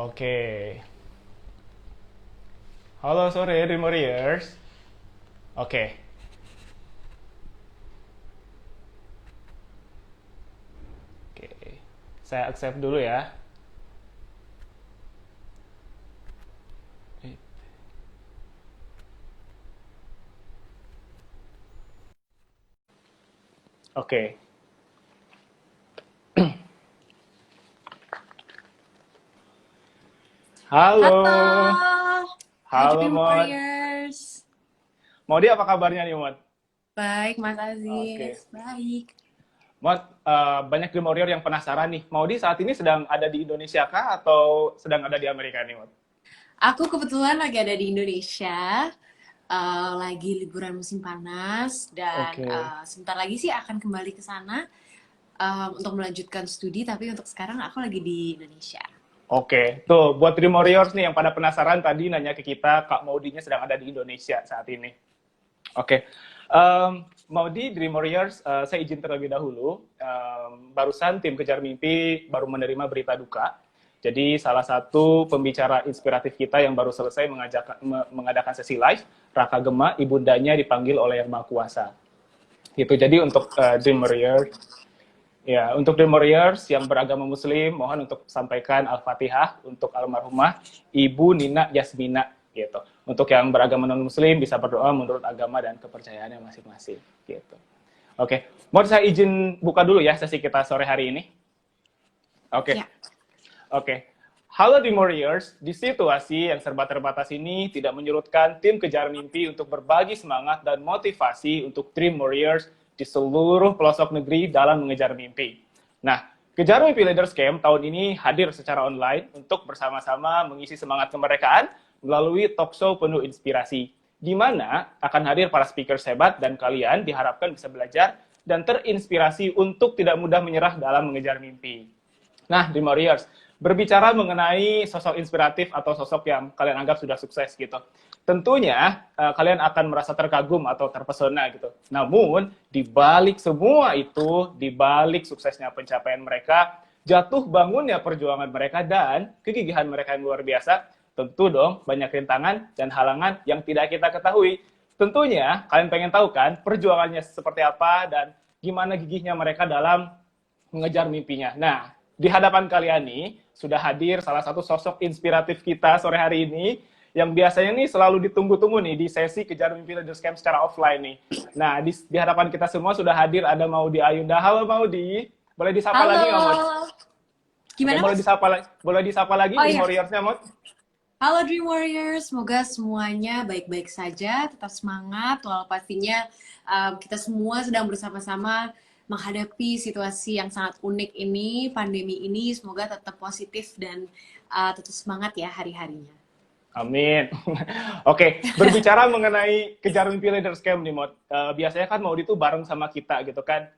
Oke. Halo sore, Dream Warriors. Oke. Oke. Saya accept dulu ya. Oke. Halo. Halo, hai Halo, Dream Mod. Warriors. Modi, apa kabarnya nih, Mod? Baik, Mas Oke. Aziz. Baik. Mod, banyak Dream Warrior yang penasaran nih. Modi saat ini sedang ada di Indonesia kah atau sedang ada di Amerika nih, Mod? Aku kebetulan lagi ada di Indonesia, lagi liburan musim panas, dan Oke. sebentar lagi sih akan kembali ke sana untuk melanjutkan studi, tapi untuk sekarang aku lagi di Indonesia. Oke, tuh buat Dream Warriors nih yang pada penasaran tadi nanya ke kita, Kak Maudinya sedang ada di Indonesia saat ini. Oke, Maudi, Dream Warriors, saya izin terlebih dahulu. Barusan tim Kejar Mimpi baru menerima berita duka. Jadi salah satu pembicara inspiratif kita yang baru selesai mengadakan sesi live, Raka Gema, ibundanya dipanggil oleh Yang Maha Kuasa. Gitu. Jadi untuk Dream Warriors, ya, untuk The Warriors yang beragama Muslim, mohon untuk sampaikan Al-Fatihah untuk almarhumah Ibu Nina Yasmina, gitu. Untuk yang beragama non-Muslim bisa berdoa menurut agama dan kepercayaannya masing-masing, gitu. Oke, mau saya izin buka dulu ya sesi kita sore hari ini. Oke, Ya. oke. Halo Dream Warriors, di situasi yang serba terbatas ini tidak menyurutkan tim Kejar Mimpi untuk berbagi semangat dan motivasi untuk Dream Warriors di seluruh pelosok negeri dalam mengejar mimpi. Nah, Kejar Mimpi Leaders Camp tahun ini hadir secara online untuk bersama-sama mengisi semangat kemerdekaan melalui talk show penuh inspirasi, di mana akan hadir para speaker hebat dan kalian diharapkan bisa belajar dan terinspirasi untuk tidak mudah menyerah dalam mengejar mimpi. Nah, Dream Warriors, berbicara mengenai sosok inspiratif atau sosok yang kalian anggap sudah sukses gitu. Tentunya kalian akan merasa terkagum atau terpesona gitu. Namun, di balik semua itu, di balik suksesnya pencapaian mereka, jatuh bangunnya perjuangan mereka dan kegigihan mereka yang luar biasa, tentu dong banyak rintangan dan halangan yang tidak kita ketahui. Tentunya kalian pengen tahu kan perjuangannya seperti apa dan gimana gigihnya mereka dalam mengejar mimpinya. Nah, di hadapan kalian nih sudah hadir salah satu sosok inspiratif kita sore hari ini yang biasanya nih selalu ditunggu-tunggu nih di sesi Kejar Mimpi Leaders Camp secara offline nih. Nah, di hadapan kita semua sudah hadir ada Maudi Ayunda. Halo Maudi, boleh disapa lagi nggak, Maud? Halo. Oke, Gimana, Mas? boleh disapa lagi Oh Dream iya. Warriors-nya, Maud? Halo Dream Warriors, semoga semuanya baik-baik saja, tetap semangat, walau pastinya kita semua sedang bersama-sama menghadapi situasi yang sangat unik ini, pandemi ini, semoga tetap positif dan tetap semangat ya hari-harinya. Amin. Oke, berbicara mengenai Kejar Mimpi Leaders Camp nih, Mod. Biasanya kan Maudi itu bareng sama kita gitu kan.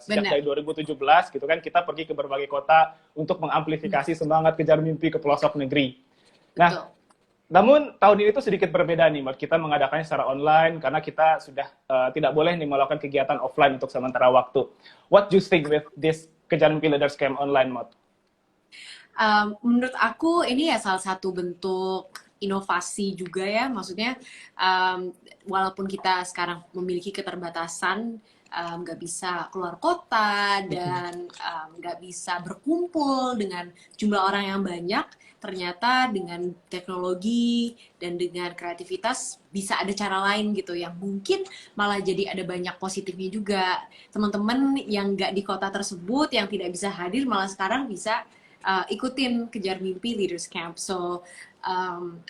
Sejak Benar. dari 2017 gitu kan, kita pergi ke berbagai kota untuk mengamplifikasi semangat kejar mimpi ke pelosok negeri. Nah, Betul. namun tahun ini tuh sedikit berbeda nih, Mod. Kita mengadakannya secara online karena kita sudah tidak boleh nih melakukan kegiatan offline untuk sementara waktu. What do you think with this Kejar Mimpi Leaders Camp online, Mod? Menurut aku ini ya salah satu bentuk inovasi juga ya, maksudnya walaupun kita sekarang memiliki keterbatasan, nggak bisa keluar kota dan nggak bisa berkumpul dengan jumlah orang yang banyak, ternyata dengan teknologi dan dengan kreativitas bisa ada cara lain gitu yang mungkin malah jadi ada banyak positifnya juga. Teman-teman yang nggak di kota tersebut yang tidak bisa hadir malah sekarang bisa ikutin Kejar Mimpi Leaders Camp. So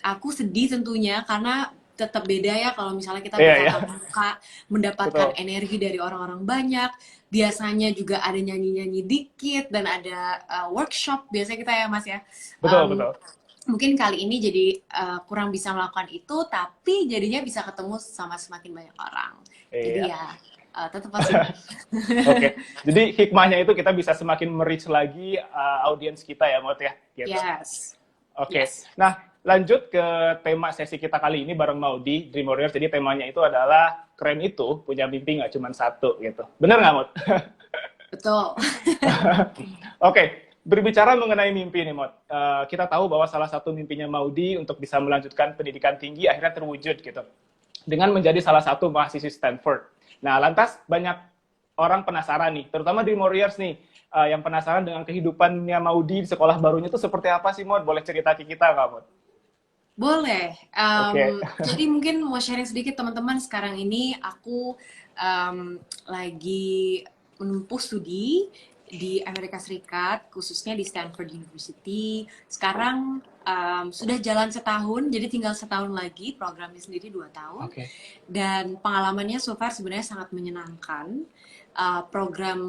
aku sedih tentunya karena tetap beda ya kalau misalnya kita Iya, iya. bertatap muka, mendapatkan Betul. energi dari orang-orang banyak. Biasanya juga ada nyanyi-nyanyi dikit dan ada workshop biasanya kita ya Mas ya. Betul, Um, betul. Mungkin kali ini jadi kurang bisa melakukan itu, tapi jadinya bisa ketemu sama semakin banyak orang. Jadi Iya. ya tetap positif. Oke, jadi hikmahnya itu kita bisa semakin merich lagi audiens kita ya, Mot ya, gitu. Yes, Oke, yes. nah lanjut ke tema sesi kita kali ini bareng Maudi, Dream Warriors. Jadi temanya itu adalah keren itu punya mimpi nggak cuma satu gitu. Bener nggak, Mot? Betul. Oke, Berbicara mengenai mimpi nih, Mod. Kita tahu bahwa salah satu mimpinya Maudi untuk bisa melanjutkan pendidikan tinggi akhirnya terwujud gitu. Dengan menjadi salah satu mahasiswi Stanford. Nah, lantas banyak orang penasaran nih, terutama Dream Warriors nih, yang penasaran dengan kehidupannya Maudi di sekolah barunya itu seperti apa sih, Mod? Boleh cerita ke kita nggak, Mod? Boleh. Oke. Jadi mungkin mau sharing sedikit teman-teman. Sekarang ini aku lagi menempuh studi di Amerika Serikat, khususnya di Stanford University. Sekarang sudah jalan setahun, jadi tinggal setahun lagi. Programnya sendiri 2 tahun. Oke. Dan pengalamannya so far sebenarnya sangat menyenangkan. Program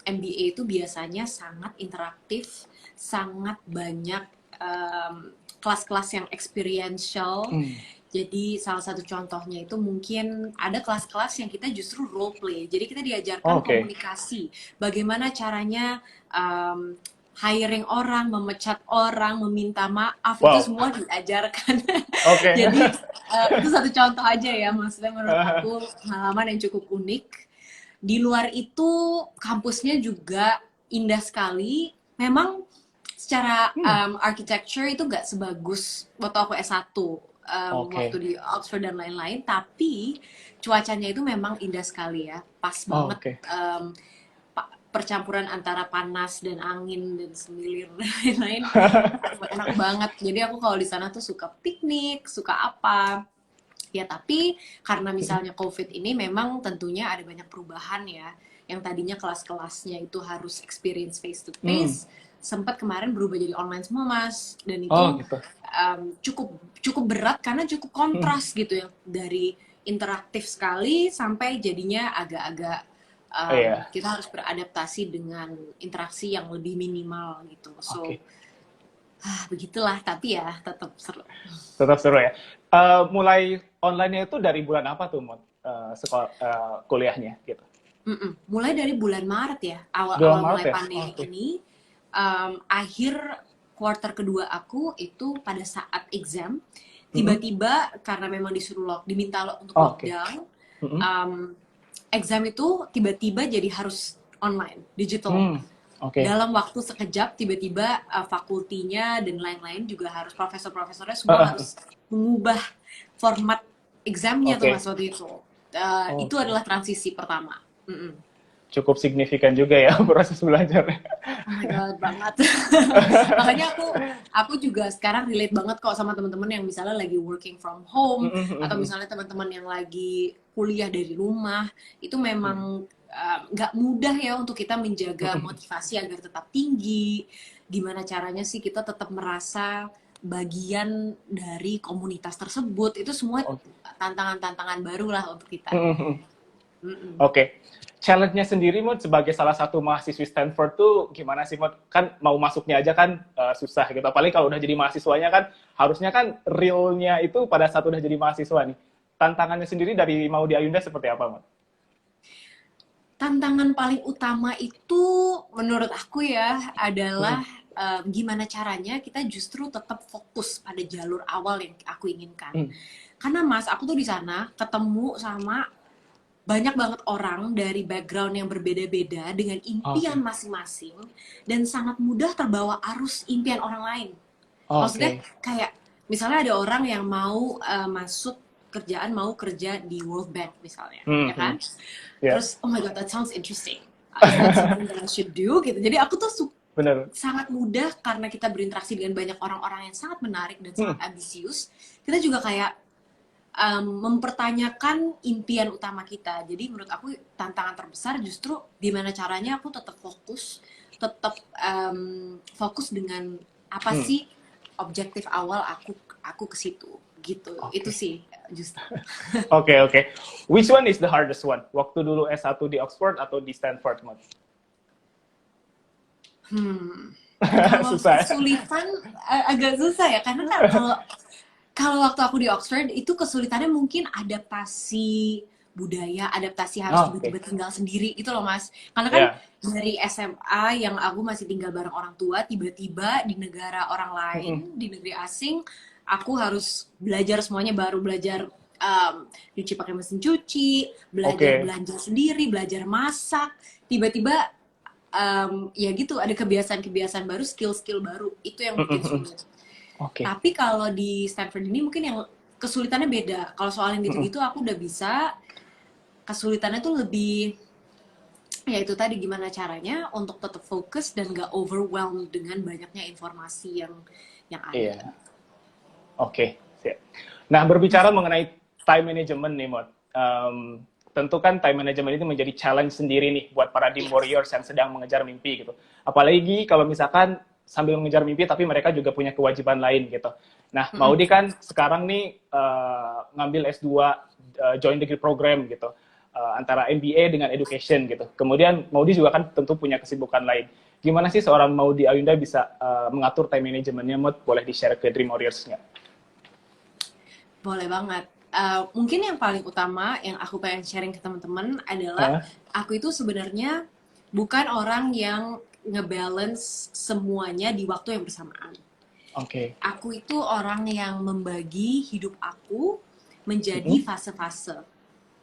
MBA itu biasanya sangat interaktif, sangat banyak kelas-kelas yang experiential. Jadi salah satu contohnya itu mungkin ada kelas-kelas yang kita justru role play. Jadi kita diajarkan komunikasi, bagaimana caranya hiring orang, memecat orang, meminta maaf, itu semua diajarkan. Jadi itu satu contoh aja ya, maksudnya menurut aku pengalaman yang cukup unik. Di luar itu kampusnya juga indah sekali. Memang secara architecture itu nggak sebagus waktu aku S1, waktu di Oxford dan lain-lain, tapi cuacanya itu memang indah sekali ya, pas banget. Percampuran antara panas dan angin dan semilir dan lain-lain enak banget. Jadi aku kalau di sana tuh suka piknik, suka apa ya, tapi karena misalnya COVID ini memang tentunya ada banyak perubahan ya, yang tadinya kelas-kelasnya itu harus experience face to face, sempat kemarin berubah jadi online semua, Mas. Dan itu cukup berat karena cukup kontras gitu ya, dari interaktif sekali sampai jadinya agak-agak kita harus beradaptasi dengan interaksi yang lebih minimal gitu. So begitulah, tapi ya tetap seru. Tetap seru ya. Mulai online-nya itu dari bulan apa tuh, Mod? Sekolah kuliahnya gitu. Mulai dari bulan Maret ya, awal mulai pandemi ini. Akhir quarter kedua aku itu pada saat exam, tiba-tiba karena memang disuruh diminta untuk lockdown, exam itu tiba-tiba jadi harus online, digital. Dalam waktu sekejap tiba-tiba fakultinya dan lain-lain juga harus, profesor-profesornya semua harus mengubah format examnya tuh, Mas, waktu itu. Itu adalah transisi pertama. Cukup signifikan juga ya proses belajarnya. Oh my god, banget. Makanya aku juga sekarang relate banget kok sama teman-teman yang misalnya lagi working from home, atau misalnya teman-teman yang lagi kuliah dari rumah. Itu memang nggak mudah ya untuk kita menjaga motivasi agar tetap tinggi. Gimana caranya sih kita tetap merasa bagian dari komunitas tersebut. Itu semua tantangan-tantangan baru lah untuk kita. Challenge-nya sendiri, Mod, sebagai salah satu mahasiswi Stanford tuh gimana sih, Mod? Kan mau masuknya aja kan susah gitu. Apalagi kalau udah jadi mahasiswanya kan, harusnya kan real-nya itu pada saat udah jadi mahasiswa nih. Tantangannya sendiri dari Maudi Ayunda seperti apa, Mod? Tantangan paling utama itu menurut aku ya adalah gimana caranya kita justru tetap fokus pada jalur awal yang aku inginkan. Karena, Mas, aku tuh di sana ketemu sama banyak banget orang dari background yang berbeda-beda dengan impian masing-masing, dan sangat mudah terbawa arus impian orang lain. Maksudnya kayak misalnya ada orang yang mau masuk kerjaan, mau kerja di World Bank misalnya, ya kan? Terus oh my god, that sounds interesting. That's something that I should do gitu. Jadi aku tuh sangat mudah karena kita berinteraksi dengan banyak orang-orang yang sangat menarik dan sangat ambisius. Kita juga kayak mempertanyakan impian utama kita. Jadi menurut aku tantangan terbesar justru gimana caranya aku tetap fokus dengan apa sih objektif awal aku ke situ gitu. Itu sih justru. Oke. Which one is the hardest one? Waktu dulu S1 di Oxford atau di Stanford, Mod? Kalau kesulitan agak susah ya, karena kan kalau waktu aku di Oxford itu kesulitannya mungkin adaptasi budaya, adaptasi harus tiba-tiba tinggal sendiri itu loh, Mas. Karena kan dari SMA yang aku masih tinggal bareng orang tua, tiba-tiba di negara orang lain, di negeri asing, aku harus belajar semuanya baru, belajar nyuci pakai mesin cuci, belajar belanja sendiri, belajar masak. Tiba-tiba ya gitu, ada kebiasaan-kebiasaan baru, skill-skill baru, itu yang bikin sulit. Oke. Tapi kalau di Stanford ini mungkin yang kesulitannya beda. Kalau soal yang gitu-gitu aku udah bisa. Kesulitannya tuh lebih, ya itu tadi, gimana caranya untuk tetap fokus dan gak overwhelmed dengan banyaknya informasi yang ada. Iya. Oke. Siap. Nah, berbicara mengenai time management nih, Mod. Tentu kan time management ini menjadi challenge sendiri nih buat para dream warriors yang sedang mengejar mimpi gitu. Apalagi kalau misalkan sambil mengejar mimpi tapi mereka juga punya kewajiban lain gitu. Nah, Maudy kan sekarang nih ngambil S2 joint degree program gitu. Antara MBA dengan education gitu. Kemudian Maudy juga kan tentu punya kesibukan lain. Gimana sih seorang Maudy Ayunda bisa mengatur time managementnya, Mod? Boleh di-share ke Dream Warriors nggak? Boleh banget. Mungkin yang paling utama yang aku pengen sharing ke teman-teman adalah aku itu sebenarnya bukan orang yang ngebalance semuanya di waktu yang bersamaan. Oke. Aku itu orang yang membagi hidup aku menjadi fase-fase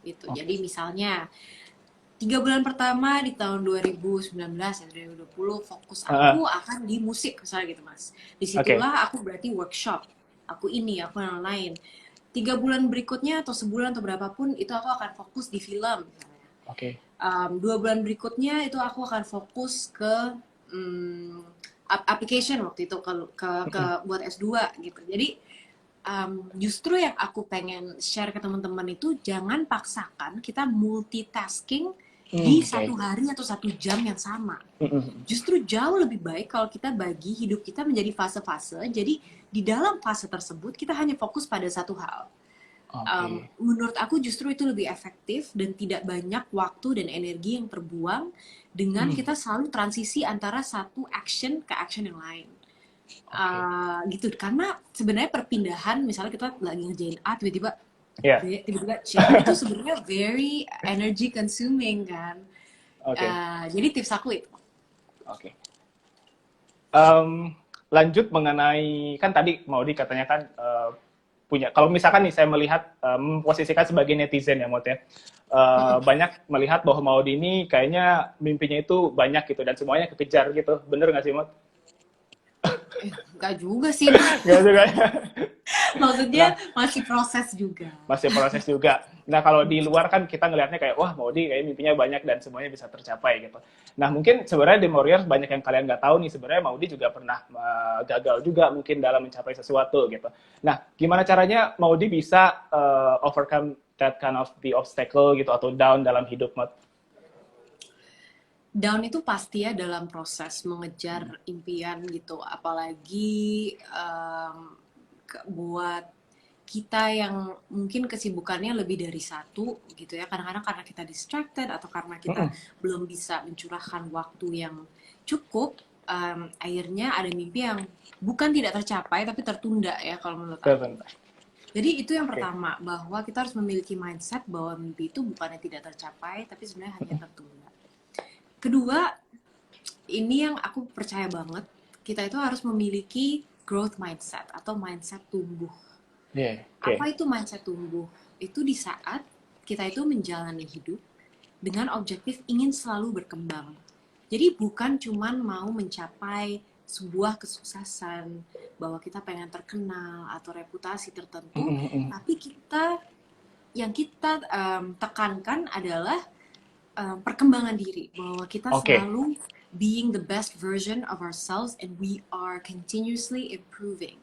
gitu. Jadi misalnya 3 bulan pertama di tahun 2019 dan 2020 fokus aku akan di musik misalnya gitu, Mas. Disitulah aku berarti workshop, aku ini, aku yang lain. 3 bulan berikutnya atau sebulan atau berapapun itu aku akan fokus di film misalnya. 2 bulan berikutnya itu aku akan fokus ke application waktu itu ke buat S2 gitu. Jadi justru yang aku pengen share ke teman-teman itu jangan paksakan kita multitasking di satu hari atau 1 jam yang sama. Justru jauh lebih baik kalau kita bagi hidup kita menjadi fase-fase. Jadi di dalam fase tersebut kita hanya fokus pada satu hal. Menurut aku justru itu lebih efektif dan tidak banyak waktu dan energi yang terbuang dengan kita selalu transisi antara satu action ke action yang lain. Gitu, karena sebenarnya perpindahan misalnya kita lagi ngerjain A tiba-tiba tiba-tiba C itu sebenarnya very energy consuming kan. Jadi tips aku itu. Lanjut mengenai, kan tadi Maudy katanya kan punya, kalau misalkan nih saya melihat memposisikan sebagai netizen ya, Maud ya, banyak melihat bahwa Maudy ini kayaknya mimpinya itu banyak gitu dan semuanya kekejar gitu, bener nggak sih, Maud? Enggak juga sih. Enggak juga. Maksudnya masih proses juga. Masih proses juga. Nah, kalau di luar kan kita ngelihatnya kayak, wah Maudy kayak mimpinya banyak dan semuanya bisa tercapai gitu. Nah, mungkin sebenarnya di Warriors banyak yang kalian nggak tahu nih, sebenarnya Maudy juga pernah gagal juga mungkin dalam mencapai sesuatu gitu. Nah, gimana caranya Maudy bisa overcome that kind of the obstacle gitu atau down dalam hidup, Maud? Down itu pasti ya dalam proses mengejar impian gitu, apalagi buat kita yang mungkin kesibukannya lebih dari satu gitu ya, kadang-kadang karena kita distracted atau karena kita belum bisa mencurahkan waktu yang cukup, akhirnya ada mimpi yang bukan tidak tercapai tapi tertunda ya kalau menurut aku. Jadi itu yang pertama, bahwa kita harus memiliki mindset bahwa mimpi itu bukannya tidak tercapai tapi sebenarnya hanya tertunda. Kedua, ini yang aku percaya banget, kita itu harus memiliki growth mindset atau mindset tumbuh. Apa itu mindset tumbuh? Itu di saat kita itu menjalani hidup dengan objektif ingin selalu berkembang. Jadi bukan cuman mau mencapai sebuah kesuksesan, bahwa kita pengen terkenal atau reputasi tertentu, tapi yang kita tekankan adalah perkembangan diri, bahwa kita selalu being the best version of ourselves and we are continuously improving.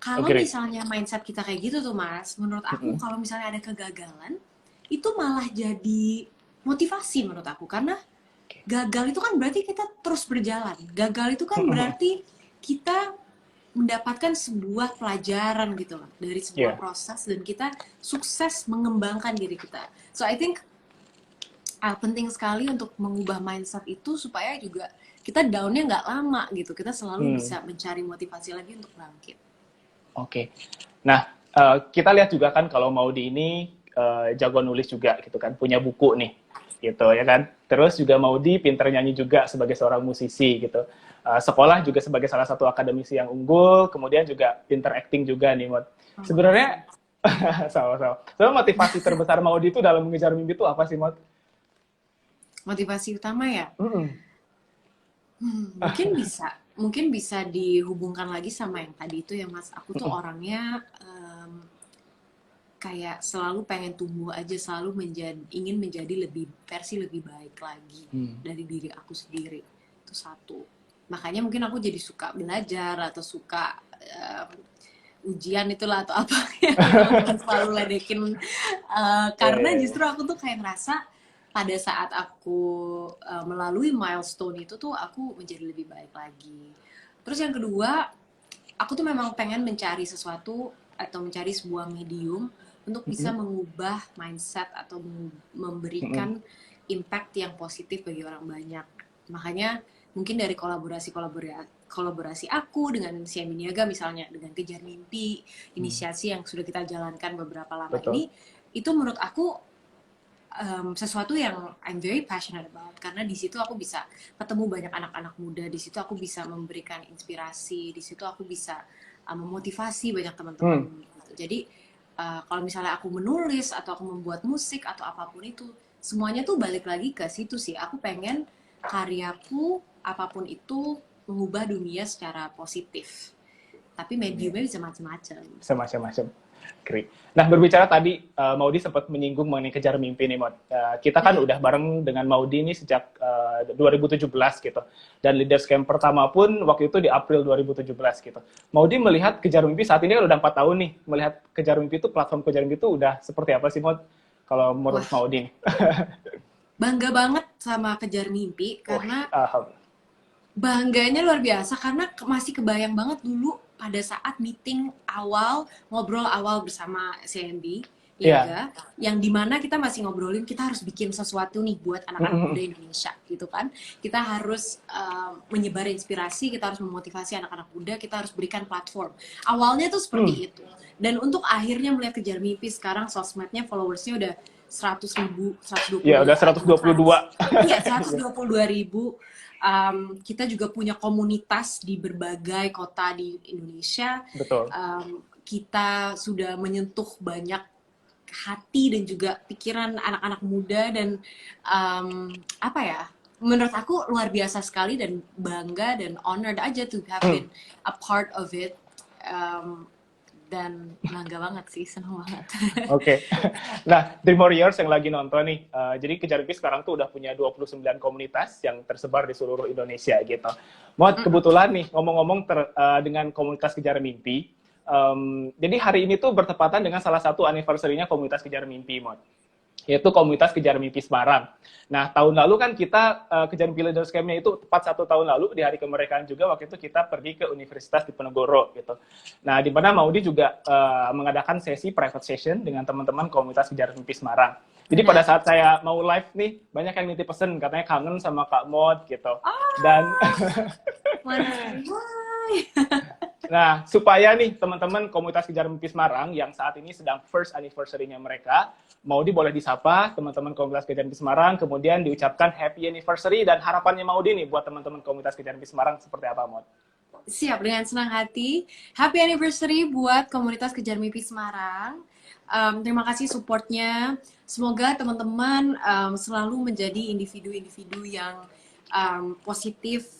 Kalau misalnya mindset kita kayak gitu tuh, Mas, menurut aku kalau misalnya ada kegagalan, itu malah jadi motivasi menurut aku, karena gagal itu kan berarti kita terus berjalan. Gagal itu kan berarti kita mendapatkan sebuah pelajaran gitu loh dari sebuah proses, dan kita sukses mengembangkan diri kita. So I think penting sekali untuk mengubah mindset itu supaya juga kita down-nya nggak lama gitu. Kita selalu bisa mencari motivasi lagi untuk bangkit. Nah, kita lihat juga kan kalau Maudy ini jago nulis juga gitu kan, punya buku nih gitu ya kan. Terus juga Maudy pinter nyanyi juga sebagai seorang musisi gitu. Sekolah juga sebagai salah satu akademisi yang unggul, kemudian juga pinter acting juga nih, Maud. Sebenarnya sama-sama. So, motivasi terbesar Maudy itu dalam mengejar mimpi itu apa sih, Maud? Motivasi utama ya? Mungkin bisa dihubungkan lagi sama yang tadi itu ya Mas. Aku tuh orangnya kayak selalu pengen tumbuh aja, selalu ingin menjadi versi lebih baik lagi dari diri aku sendiri. Itu satu. Makanya mungkin aku jadi suka belajar atau suka ujian itulah atau apa yang selalu ledekin. Karena justru aku tuh kayak ngerasa pada saat aku melalui milestone itu tuh aku menjadi lebih baik lagi. Terus yang kedua, aku tuh memang pengen mencari sesuatu atau mencari sebuah medium untuk bisa mengubah mindset atau memberikan impact yang positif bagi orang banyak. Makanya mungkin dari kolaborasi aku dengan CMB Niaga misalnya, dengan Kejar Mimpi, inisiasi yang sudah kita jalankan beberapa lama ini, itu menurut aku sesuatu yang I'm very passionate about, karena di situ aku bisa ketemu banyak anak-anak muda, di situ aku bisa memberikan inspirasi, di situ aku bisa memotivasi banyak teman-teman gitu. Jadi kalau misalnya aku menulis atau aku membuat musik atau apapun itu, semuanya tuh balik lagi ke situ sih. Aku pengen karyaku apapun itu mengubah dunia secara positif. Tapi mediumnya bisa macam-macam. Bisa macam-macam. Nah, berbicara tadi, Maudi sempat menyinggung mengenai Kejar Mimpi nih, Maud. Kita kan udah bareng dengan Maudi ini sejak 2017 gitu. Dan Leaders Camp pertama pun waktu itu di April 2017 gitu. Maudi melihat Kejar Mimpi saat ini kan udah 4 tahun nih. Melihat Kejar Mimpi itu, platform Kejar Mimpi itu udah seperti apa sih, Maud? Kalau menurut Maudi nih. Bangga banget sama Kejar Mimpi, karena bangganya luar biasa, karena masih kebayang banget dulu pada saat meeting awal, ngobrol awal bersama CMB Niaga, yang dimana kita masih ngobrolin kita harus bikin sesuatu nih buat anak-anak muda Indonesia gitu kan. Kita harus menyebar inspirasi, kita harus memotivasi anak-anak muda, kita harus berikan platform. Awalnya tuh seperti itu. Dan untuk akhirnya melihat Kejar Mimpi sekarang sosmednya, followersnya udah 100.000, 120. Iya, udah 122. Iya, 122.000. Kita juga punya komunitas di berbagai kota di Indonesia. Betul. Kita sudah menyentuh banyak hati dan juga pikiran anak-anak muda, dan apa ya, menurut aku luar biasa sekali dan bangga dan honored aja to have been a part of it. Dan bangga banget sih, senang banget. Oke. Nah, Dream Warriors yang lagi nonton nih, jadi Kejar Mimpi sekarang tuh udah punya 29 komunitas yang tersebar di seluruh Indonesia gitu. Mod, kebetulan nih, ngomong-ngomong dengan komunitas Kejar Mimpi, jadi hari ini tuh bertepatan dengan salah satu anniversary-nya komunitas Kejar Mimpi, Mod. Yaitu komunitas Kejar Mimpi Semarang. Nah, tahun lalu kan kita Kejar Mimpi Leaders Camp-nya itu tepat 1 tahun lalu, di hari kemerdekaan juga, waktu itu kita pergi ke Universitas Diponegoro gitu. Nah, di mana Maudi juga mengadakan sesi private session dengan teman-teman komunitas Kejar Mimpi Semarang. Jadi pada saat saya mau live nih, banyak yang nitip pesen, katanya kangen sama Kak Mod gitu. Dan nah, supaya nih teman-teman komunitas Kejar Mimpi Semarang yang saat ini sedang first anniversary-nya mereka, Maudi boleh disapa teman-teman komunitas Kejar Mimpi Semarang, kemudian diucapkan happy anniversary, dan harapannya Maudi nih buat teman-teman komunitas Kejar Mimpi Semarang seperti apa, Maud? Siap, dengan senang hati. Happy anniversary buat komunitas Kejar Mimpi Semarang. Terima kasih supportnya. Semoga teman-teman selalu menjadi individu-individu yang positif,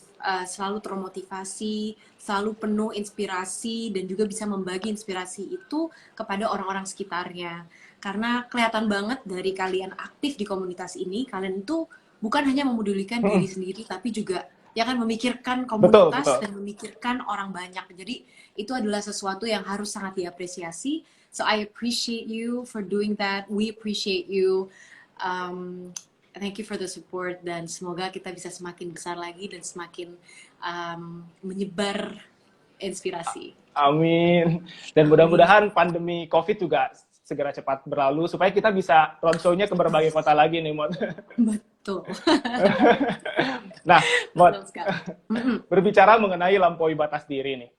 selalu termotivasi, selalu penuh inspirasi, dan juga bisa membagi inspirasi itu kepada orang-orang sekitarnya. Karena kelihatan banget dari kalian aktif di komunitas ini, kalian itu bukan hanya memedulikan diri sendiri, tapi juga ya kan memikirkan komunitas, betul. Dan memikirkan orang banyak. Jadi itu adalah sesuatu yang harus sangat diapresiasi. So I appreciate you for doing that. We appreciate you. Thank you for the support, dan semoga kita bisa semakin besar lagi dan semakin menyebar inspirasi. Amin. Dan mudah-mudahan pandemi COVID juga segera cepat berlalu supaya kita bisa roadshow-nya ke berbagai kota lagi nih, Mod. Betul. Nah, Mod, berbicara mengenai lampaui batas diri nih.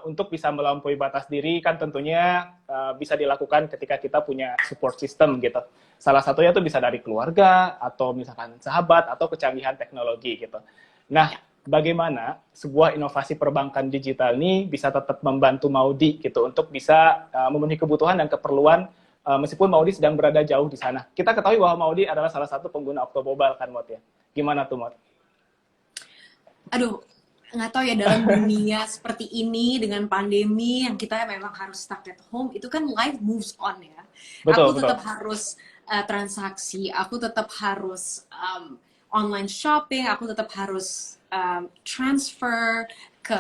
Untuk bisa melampaui batas diri kan tentunya bisa dilakukan ketika kita punya support system gitu. Salah satunya tuh bisa dari keluarga, atau misalkan sahabat, atau kecanggihan teknologi gitu. Nah, bagaimana sebuah inovasi perbankan digital ini bisa tetap membantu Maudi gitu untuk bisa memenuhi kebutuhan dan keperluan meskipun Maudi sedang berada jauh di sana. Kita ketahui bahwa Maudi adalah salah satu pengguna Okto Mobile kan, Mod ya. Gimana tuh, Mod? aduh, nggak tahu ya, dalam dunia seperti ini dengan pandemi yang kita memang harus stuck at home, itu kan life moves on ya. Betul, Aku betul. tetap harus transaksi, aku tetap harus online shopping, aku tetap harus transfer ke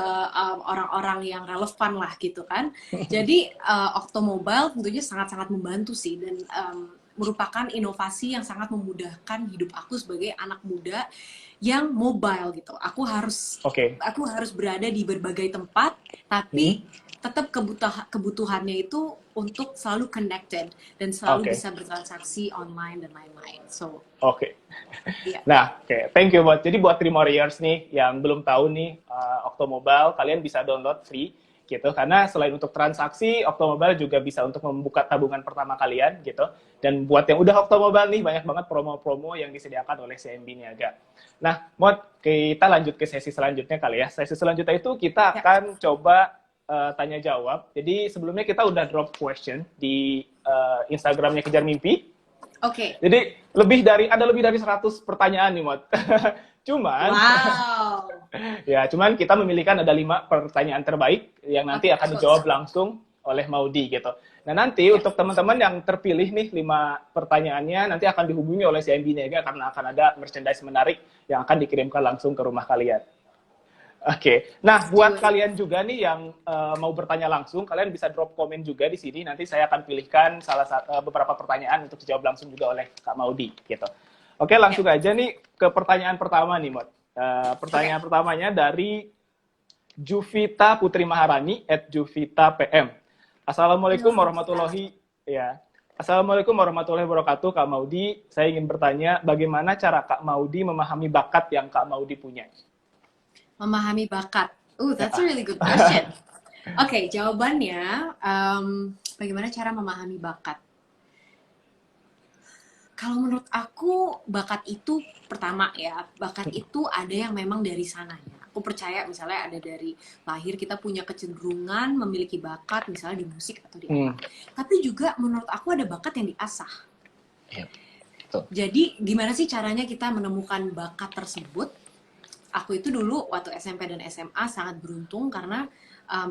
orang-orang yang relevan lah gitu kan. Jadi Octomobile tentunya sangat-sangat membantu sih, dan merupakan inovasi yang sangat memudahkan hidup aku sebagai anak muda yang mobile gitu. Oke. Aku harus berada di berbagai tempat, Hmm. tapi tetap kebutuhannya itu untuk selalu connected dan selalu Oke. bisa bertransaksi online dan lain-lain. So, Oke. iya. Nah, oke, thank you buat. Jadi buat Dream Warriors nih yang belum tahu nih Octomobile, kalian bisa download free gitu. Karena selain untuk transaksi, Octomobile juga bisa untuk membuka tabungan pertama kalian gitu. Dan buat yang udah Octomobile nih, banyak banget promo-promo yang disediakan oleh CMB Niaga. Nah, Mod, kita lanjut ke sesi selanjutnya kali ya. Sesi selanjutnya itu kita Ya. akan coba tanya jawab. Jadi sebelumnya kita udah drop question di Instagramnya Kejar Mimpi. Oke. Jadi ada lebih dari 100 pertanyaan nih, Mod. Cuman Wow. cuman kita memilihkan ada 5 pertanyaan terbaik yang nanti Oke, akan bagus. dijawab langsung oleh Maudi gitu. Nah, nanti Ya. untuk teman-teman yang terpilih nih 5 pertanyaannya nanti akan dihubungi oleh CMB Niaga karena akan ada merchandise menarik yang akan dikirimkan langsung ke rumah kalian. Oke, nah buat kalian juga nih yang mau bertanya langsung, kalian bisa drop komen juga di sini. Nanti saya akan pilihkan beberapa pertanyaan untuk dijawab langsung juga oleh Kak Maudi, gitu. Oke, langsung aja nih ke pertanyaan pertama nih, Mod. Pertanyaan pertamanya dari Juvita Putri Maharani @JuvitaPM. Assalamualaikum warahmatullahi wabarakatuh, Kak Maudi. Saya ingin bertanya, bagaimana cara Kak Maudi memahami bakat yang Kak Maudi punya? Memahami bakat. That's a really good question. Oke, jawabannya, bagaimana cara memahami bakat? Kalau menurut aku, bakat itu pertama ya, bakat itu ada yang memang dari sananya. Aku percaya misalnya ada dari lahir kita punya kecenderungan memiliki bakat, misalnya di musik atau di apa. Tapi juga menurut aku ada bakat yang diasah. Jadi gimana sih caranya kita menemukan bakat tersebut? Aku itu dulu waktu SMP dan SMA sangat beruntung karena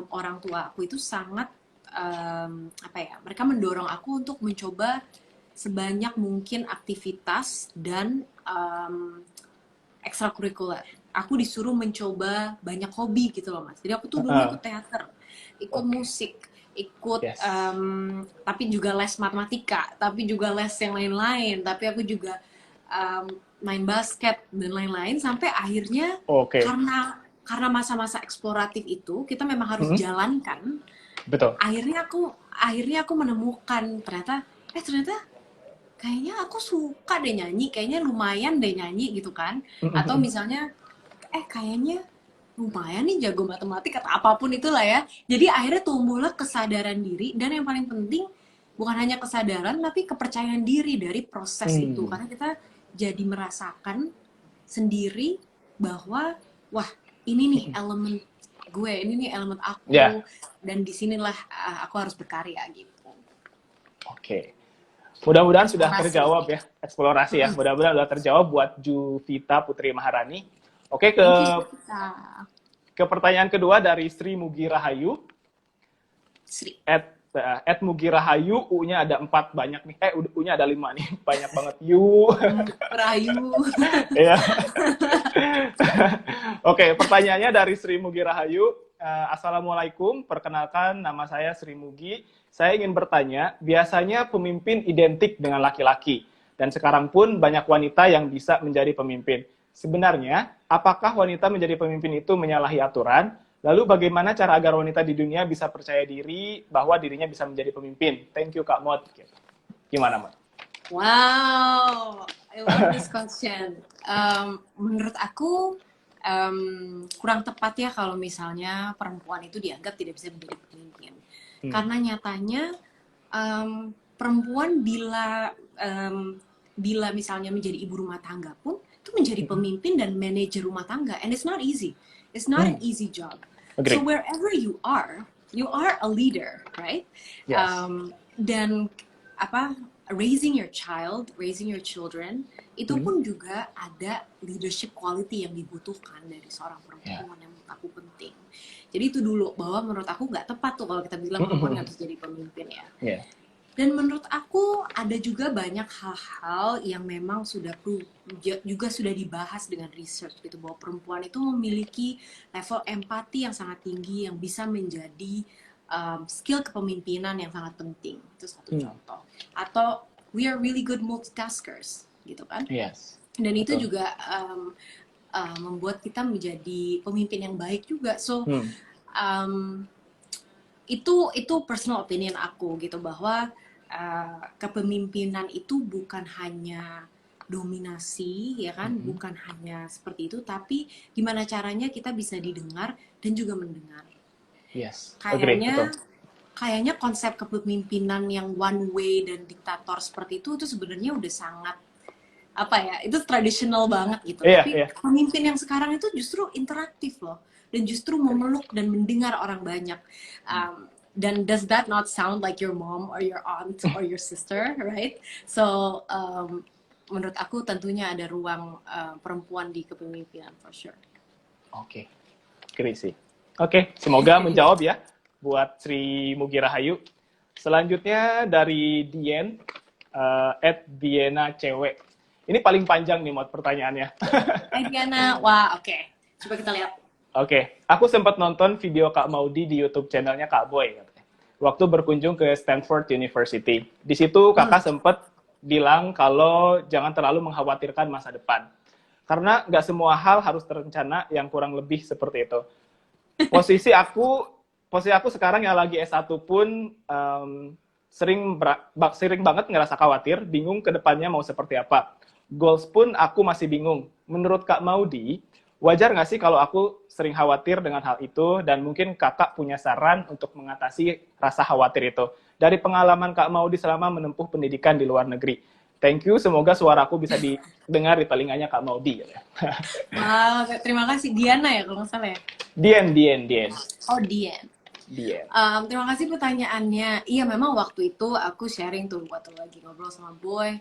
orang tua aku itu sangat mereka mendorong aku untuk mencoba sebanyak mungkin aktivitas dan ekstrakurikuler. Aku disuruh mencoba banyak hobi gitu loh, Mas. Jadi aku tuh dulu ikut teater, ikut musik, ikut tapi juga les matematika, tapi juga les yang lain-lain, tapi aku juga main basket dan lain-lain sampai akhirnya karena masa-masa eksploratif itu kita memang harus jalankan. Betul. Akhirnya aku menemukan ternyata kayaknya aku suka deh nyanyi, kayaknya lumayan deh nyanyi gitu kan. Atau misalnya kayaknya lumayan nih jago matematik atau apapun itulah ya. Jadi akhirnya tumbuhlah kesadaran diri, dan yang paling penting bukan hanya kesadaran tapi kepercayaan diri dari proses itu, karena kita jadi merasakan sendiri bahwa wah, ini nih elemen gue, ini nih elemen aku, dan disinilah aku harus berkarya gitu. Oke. Mudah-mudahan sudah terjawab ya, eksplorasi ya. Mudah-mudahan sudah terjawab buat Juvita Putri Maharani. Oke, ke pertanyaan kedua dari Sri Mugi Rahayu. Sri. Mugi Rahayu, U-nya ada 4 banyak nih. U-nya ada 5 nih, banyak banget. Rahayu. Iya. Oke, pertanyaannya dari Sri Mugi Rahayu. Assalamualaikum, perkenalkan nama saya Sri Mugi. Saya ingin bertanya, biasanya pemimpin identik dengan laki-laki, dan sekarang pun banyak wanita yang bisa menjadi pemimpin. Sebenarnya, apakah wanita menjadi pemimpin itu menyalahi aturan? Lalu bagaimana cara agar wanita di dunia bisa percaya diri bahwa dirinya bisa menjadi pemimpin? Thank you, Kak Mod. Gimana, Mod? Wow, I love this question. Menurut aku, kurang tepat ya kalau misalnya perempuan itu dianggap tidak bisa menjadi pemimpin. Karena nyatanya perempuan bila misalnya menjadi ibu rumah tangga pun itu menjadi pemimpin dan manajer rumah tangga, and it's not easy. It's not an easy job. Agree. So wherever you are a leader, right? Yes. Dan raising your child, raising your children, itu pun juga ada leadership quality yang dibutuhkan dari seorang perempuan yang menurut aku penting. Jadi itu dulu, bahwa menurut aku nggak tepat tuh kalau kita bilang perempuan nggak bisa jadi pemimpin ya. Dan menurut aku ada juga banyak hal-hal yang memang juga sudah dibahas dengan research gitu, bahwa perempuan itu memiliki level empati yang sangat tinggi yang bisa menjadi skill kepemimpinan yang sangat penting. Itu satu contoh. Atau we are really good multitaskers gitu kan. Dan itu juga membuat kita menjadi pemimpin yang baik juga. So itu personal opinion aku gitu, bahwa kepemimpinan itu bukan hanya dominasi ya kan, bukan hanya seperti itu, tapi gimana caranya kita bisa didengar dan juga mendengar. Kayaknya konsep kepemimpinan yang one way dan diktator seperti itu sebenarnya udah sangat itu tradisional banget gitu. Tapi pemimpin yang sekarang itu justru interaktif loh, dan justru memeluk dan mendengar orang banyak. Dan does that not sound like your mom or your aunt or your sister, right? So menurut aku tentunya ada ruang perempuan di kepemimpinan for sure. Keren sih. Semoga menjawab ya buat Sri Mugi Rahayu. Selanjutnya dari Dien, @Diena Cewek. Ini paling panjang nih Mot pertanyaannya. Diena, wah coba kita lihat. Aku sempat nonton video Kak Maudi di YouTube channelnya Kak Boy waktu berkunjung ke Stanford University. Di situ kakak sempat bilang kalau jangan terlalu mengkhawatirkan masa depan, karena nggak semua hal harus terencana, yang kurang lebih seperti itu. Posisi aku sekarang yang lagi S1 pun sering banget ngerasa khawatir, bingung ke depannya mau seperti apa. Goals pun aku masih bingung. Menurut Kak Maudi, wajar nggak sih kalau aku sering khawatir dengan hal itu, dan mungkin kakak punya saran untuk mengatasi rasa khawatir itu dari pengalaman Kak Maudi selama menempuh pendidikan di luar negeri. Thank you, semoga suaraku bisa didengar di telinganya Kak Maudi. Wow, terima kasih. Diana ya kalau nggak salah ya? Dien. Oh, Dien. Terima kasih pertanyaannya. Iya, memang waktu itu aku sharing tuh waktu lagi ngobrol sama Boy.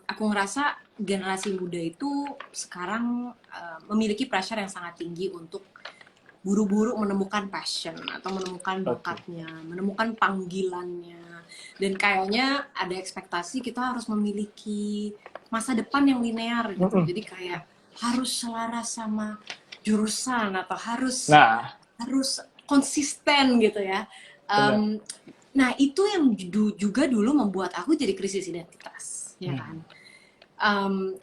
Aku ngerasa generasi muda itu sekarang memiliki pressure yang sangat tinggi untuk buru-buru menemukan passion atau menemukan bakatnya, menemukan panggilannya. Dan kayaknya ada ekspektasi kita harus memiliki masa depan yang linear gitu. Jadi kayak harus selaras sama jurusan atau harus konsisten gitu ya. Nah itu yang juga dulu membuat aku jadi krisis identitas, ya kan.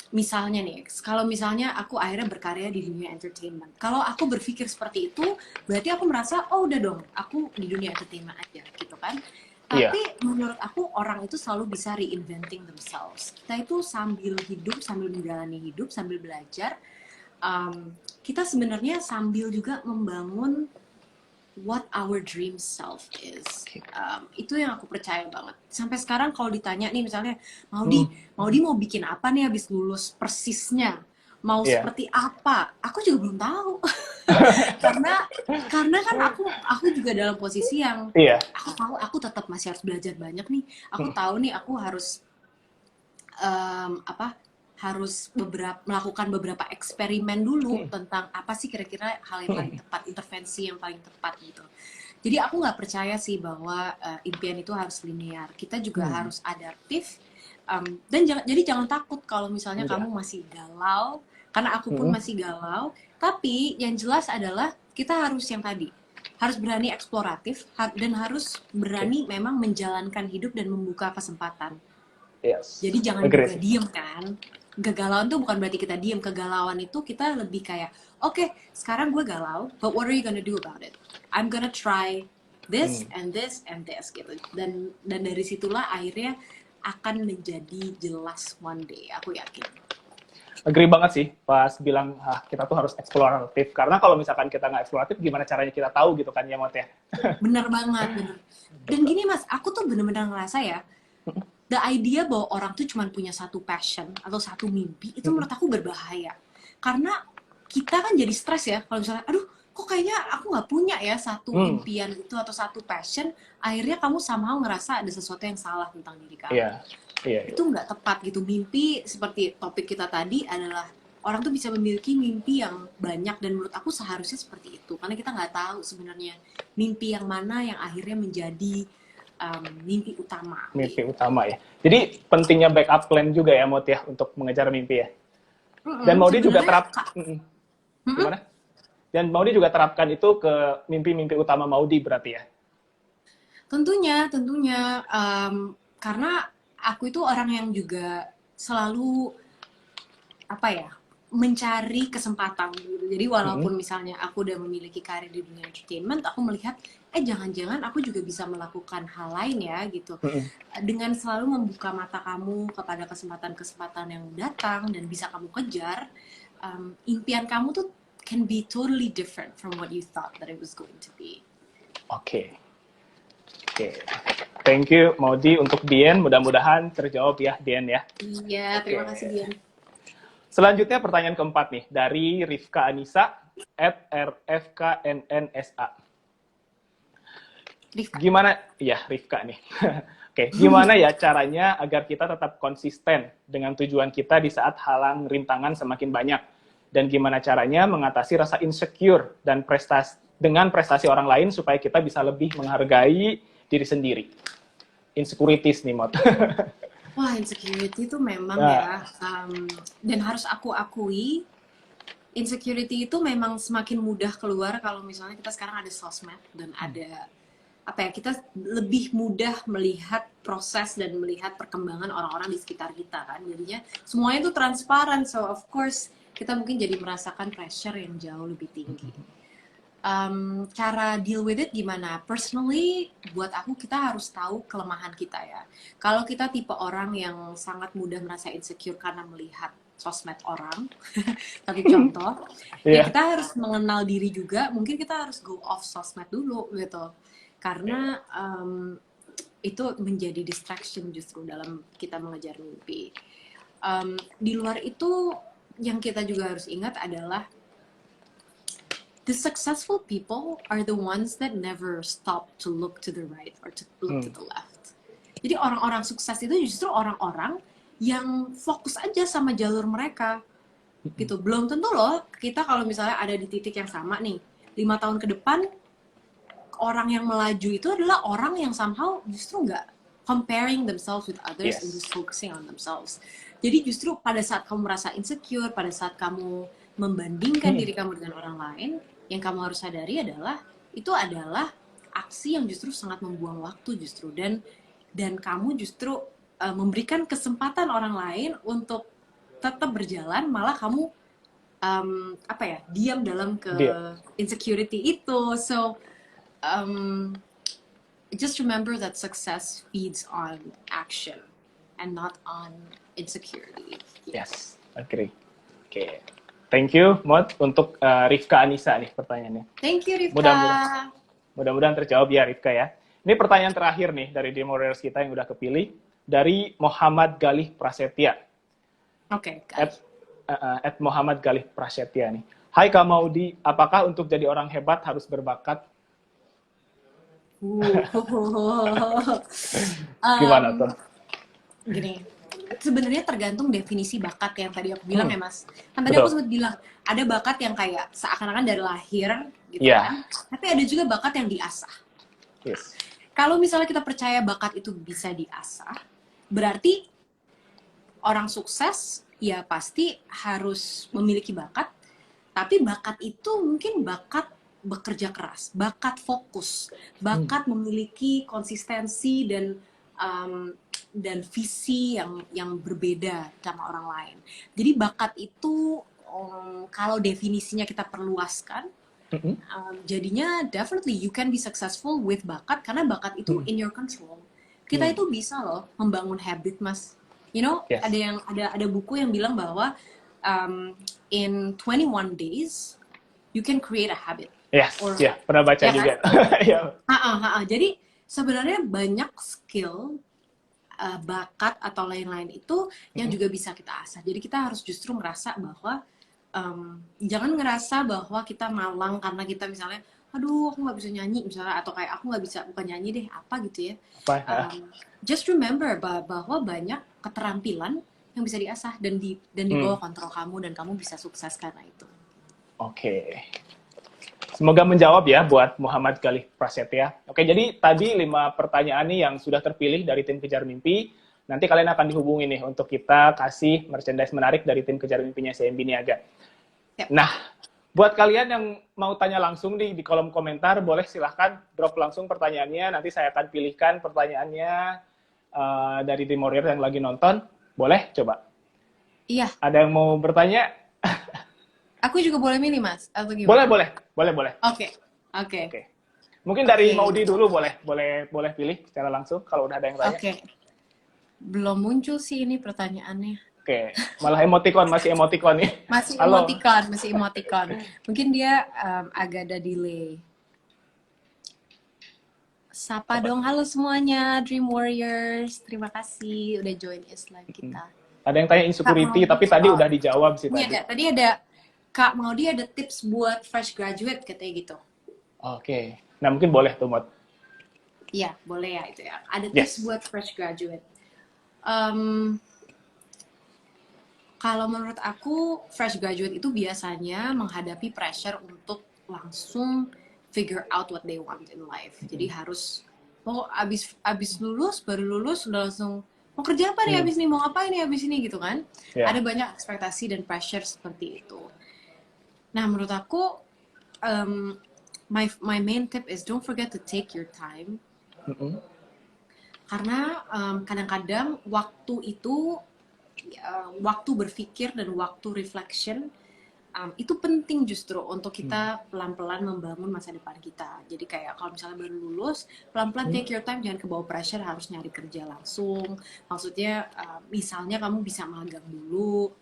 Misalnya nih, kalau misalnya aku akhirnya berkarya di dunia entertainment, kalau aku berpikir seperti itu, berarti aku merasa udah dong, aku di dunia entertainment aja, gitu kan. Tapi menurut aku orang itu selalu bisa reinventing themselves. Kita itu sambil hidup, sambil menjalani hidup, sambil belajar, kita sebenarnya sambil juga membangun what our dream self is. Itu yang aku percaya banget. Sampai sekarang kalau ditanya nih misalnya, Maudi mau bikin apa nih habis lulus persisnya? Mau seperti apa? Aku juga belum tahu. karena kan aku juga dalam posisi yang aku tahu aku tetap masih harus belajar banyak nih. Aku tahu nih aku harus harus melakukan beberapa eksperimen dulu tentang apa sih kira-kira hal yang paling tepat, intervensi yang paling tepat gitu. Jadi aku nggak percaya sih bahwa impian itu harus linear. Kita juga harus adaptif, dan jangan takut kalau misalnya kamu masih galau, karena aku pun masih galau. Tapi yang jelas adalah kita harus yang tadi, harus berani eksploratif dan harus berani memang menjalankan hidup dan membuka kesempatan. Jadi jangan juga diem kan. Kegalauan tuh bukan berarti kita diem. Kegalauan itu kita lebih kayak, oke, sekarang gue galau, but what are you gonna do about it? I'm gonna try this and this and this gitu. Dan dari situlah akhirnya akan menjadi jelas one day. Aku yakin. Agree banget sih pas bilang kita tuh harus eksploratif. Karena kalau misalkan kita nggak eksploratif, gimana caranya kita tahu gitu kan ya Mot ya? Bener banget, bener. Dan gini Mas, aku tuh bener-bener ngerasa ya, the idea bahwa orang tuh cuma punya satu passion atau satu mimpi, itu menurut aku berbahaya. Karena kita kan jadi stres ya, kalau misalnya, aduh kok kayaknya aku nggak punya ya satu impian itu atau satu passion, akhirnya kamu somehow ngerasa ada sesuatu yang salah tentang diri kamu. Iya, iya. Itu nggak tepat gitu. Mimpi seperti topik kita tadi adalah orang tuh bisa memiliki mimpi yang banyak, dan menurut aku seharusnya seperti itu, karena kita nggak tahu sebenarnya mimpi yang mana yang akhirnya menjadi mimpi utama. Mimpi utama ya. Jadi pentingnya backup plan juga ya, Mot ya, untuk mengejar mimpi ya. Dan Maudi juga gimana? Dan Maudi juga terapkan itu ke mimpi-mimpi utama Maudi berarti ya? Tentunya. Karena aku itu orang yang juga selalu mencari kesempatan gitu. Jadi walaupun misalnya aku udah memiliki karir di dunia entertainment, aku melihat jangan-jangan aku juga bisa melakukan hal lain ya gitu. Dengan selalu membuka mata kamu kepada kesempatan-kesempatan yang datang dan bisa kamu kejar, impian kamu tuh can be totally different from what you thought that it was going to be. Oke. Thank you Maudi. Untuk Dian, mudah-mudahan terjawab ya Dian ya. Iya, terima kasih Dian. Selanjutnya pertanyaan keempat nih, dari Rifka Anissa @rfknnsa. Rifka. Gimana? Ya, Rifka nih. Oke, gimana ya caranya agar kita tetap konsisten dengan tujuan kita di saat halang rintangan semakin banyak? Dan gimana caranya mengatasi rasa insecure dan dengan prestasi orang lain supaya kita bisa lebih menghargai diri sendiri? Insecurities nih, Mot. Wah, insecurity itu memang ya, dan harus aku akui, insecurity itu memang semakin mudah keluar kalau misalnya kita sekarang ada sosmed dan ada kita lebih mudah melihat proses dan melihat perkembangan orang-orang di sekitar kita kan, jadinya semuanya itu transparan, so of course kita mungkin jadi merasakan pressure yang jauh lebih tinggi. Cara deal with it gimana? Personally, buat aku kita harus tahu kelemahan kita ya. Kalau kita tipe orang yang sangat mudah merasa insecure karena melihat sosmed orang, tapi contoh, ya kita harus mengenal diri juga. Mungkin kita harus go off sosmed dulu gitu, karena itu menjadi distraction justru dalam kita mengejar mimpi. Di luar itu, yang kita juga harus ingat adalah the successful people are the ones that never stop to look to the right or to look to the left. Jadi orang-orang sukses itu justru orang-orang yang fokus aja sama jalur mereka. Gitu. Belum tentu loh kita kalau misalnya ada di titik yang sama nih, 5 tahun ke depan orang yang melaju itu adalah orang yang somehow justru nggak comparing themselves with others and just focusing on themselves. Jadi justru pada saat kamu merasa insecure, pada saat kamu membandingkan diri kamu dengan orang lain, yang kamu harus sadari adalah itu adalah aksi yang justru sangat membuang waktu justru, dan kamu justru memberikan kesempatan orang lain untuk tetap berjalan, malah kamu diam dalam insecurity itu. So just remember that success feeds on action and not on insecurity. Yes, agree. Oke. Thank you, Mot, untuk Rifka Anissa nih pertanyaannya. Thank you, Rifka. Mudah-mudahan terjawab ya, Rifka ya. Ini pertanyaan terakhir nih dari Dream Warriors kita yang udah kepilih, dari Muhammad Galih Prasetya. Oke. At Muhammad Galih Prasetya nih. Hai Kak Maudi, apakah untuk jadi orang hebat harus berbakat? Gimana tuh? Gini. Sebenarnya tergantung definisi bakat yang tadi aku bilang ya Mas. Kan tadi aku sempat bilang ada bakat yang kayak seakan-akan dari lahir gitu kan. Tapi ada juga bakat yang diasah. Yes. Kalau misalnya kita percaya bakat itu bisa diasah, berarti orang sukses ya pasti harus memiliki bakat. Tapi bakat itu mungkin bakat bekerja keras, bakat fokus, bakat memiliki konsistensi dan visi yang berbeda sama orang lain. Jadi bakat itu kalau definisinya kita perluaskan, jadinya definitely you can be successful with bakat, karena bakat itu in your control. Kita itu bisa loh membangun habit, Mas. You know, ada buku yang bilang bahwa in 21 days you can create a habit. Yes, pernah baca juga. Jadi sebenarnya banyak skill, bakat atau lain-lain itu yang juga bisa kita asah. Jadi kita harus justru merasa bahwa jangan ngerasa bahwa kita malang karena kita misalnya, aduh aku nggak bisa nyanyi misalnya, atau kayak aku nggak bisa, bukan nyanyi deh, apa gitu ya. Apa? Just remember bahwa banyak keterampilan yang bisa diasah dan di bawah kontrol kamu, dan kamu bisa sukses karena itu. Oke. Semoga menjawab ya buat Muhammad Galih Prasetya. Oke, jadi tadi 5 pertanyaan nih yang sudah terpilih dari tim Kejar Mimpi. Nanti kalian akan dihubungi nih untuk kita kasih merchandise menarik dari tim Kejar Mimpinya CMB Niaga. Yep. Nah, buat kalian yang mau tanya langsung di kolom komentar, boleh silahkan drop langsung pertanyaannya. Nanti saya akan pilihkan pertanyaannya dari tim Warrior yang lagi nonton. Boleh? Coba. Iya. Ada yang mau bertanya? Aku juga boleh milih, Mas? Atau gimana? Boleh. Oke. Mungkin dari Maudi dulu boleh pilih secara langsung kalau udah ada yang tanya. Oke. Belum muncul sih ini pertanyaannya. Oke, malah masih emoticon nih. Masih emoticon. Mungkin dia agak ada delay. Sapa dong, halo semuanya, Dream Warriors. Terima kasih udah join us live kita. Ada yang tanya insecurity, tapi tadi udah dijawab sih tadi. Tadi ada Kak Maudi ada tips buat fresh graduate katanya gitu. Oke. Nah mungkin boleh tuh, Mot. Iya, boleh ya itu ya. Ada tips buat fresh graduate. Kalau menurut aku, fresh graduate itu biasanya menghadapi pressure untuk langsung figure out what they want in life. Jadi harus, abis lulus, baru lulus, udah langsung, mau kerja apa nih abis ini, mau ngapain nih abis ini gitu kan. Ada banyak ekspektasi dan pressure seperti itu. Nah, menurut aku, my main tip is don't forget to take your time. Karena kadang-kadang waktu itu, waktu berpikir dan waktu reflection, itu penting justru untuk kita pelan-pelan membangun masa depan kita. Jadi kayak kalau misalnya baru lulus, pelan-pelan take your time, jangan kebawa pressure harus nyari kerja langsung. Maksudnya, misalnya kamu bisa magang dulu,